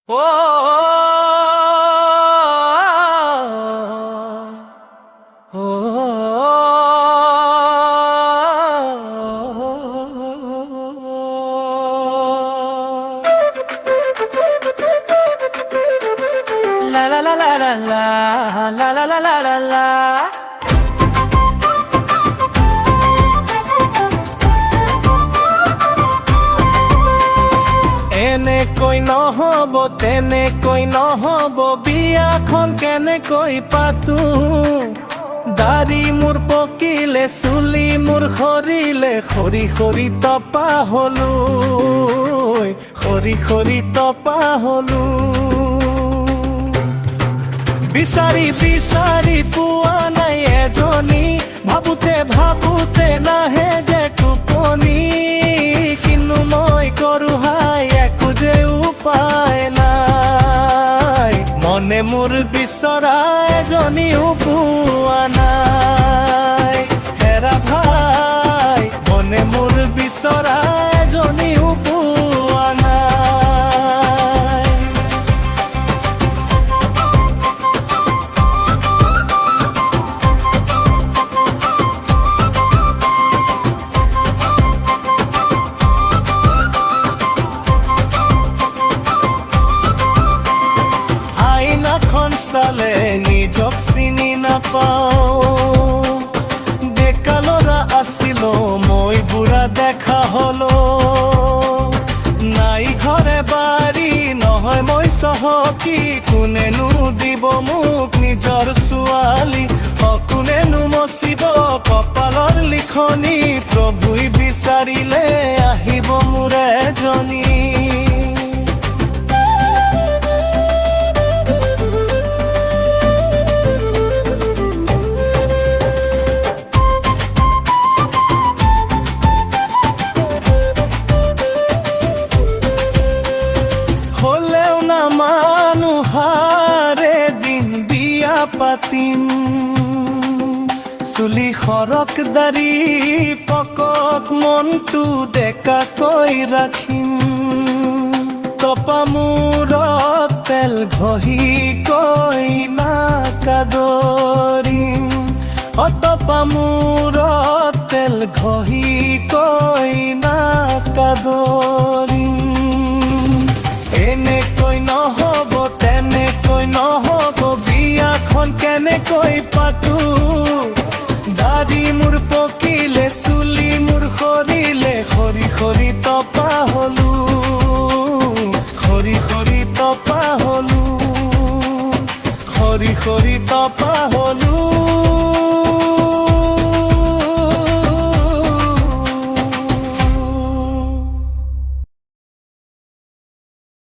ও ও লা লা লা লা লা লা লা লা লা লা লা এনে কৈ নহব তেনে কৈ নহব বিয়াখন কেনেকৈ পাতো দাড়ি মোৰ পকিলে চুলি মোৰ সৰিলে খৰি খৰি তপা হলো খৰি খৰি তপা হলো বিচাৰি বিচাৰি পোৱা নাই এজনী ভাবোতে ভাবোতে নাহে যে টোপনি কিনো মই কৰো হাই একো যে উপায় নাই মনে মোৰ বিচৰা এজনীও পোৱা নাই হেৰা ভাই মনে মোৰ বিচৰা এজনীও পোৱা নাই চালে নিজক চিনি নাপাওঁ ডেকা ল'ৰা আছিলো মই বুঢ়া দেখা হলো নাই ঘৰে বাৰী নহয় মই চহকী কোনেনো দিব মোক নিজৰ ছোৱালী কোনেনো মচিব কপালৰ লিখনি প্ৰভুই বিচাৰিলে আহিব মোৰ এজনী পাতিম চুলি খৰক দাড়ি পকক মনটো ডেকাকৈ ৰাখিম তপা মূৰত তেল ঘঁহি কৈ নাকা দৰিম তপা মূৰত তেল ঘঁহি কৈ নাকা দৰিম এনেকৈ নহব তেনেকৈ নহব বিয়াখন কেনেকৈ পাতো দাড়ি মোৰ পকিলে চুলি মোৰ সৰিলে খৰি খৰি তপা হলো খৰি খৰি তপা হলো খৰি খৰি তপা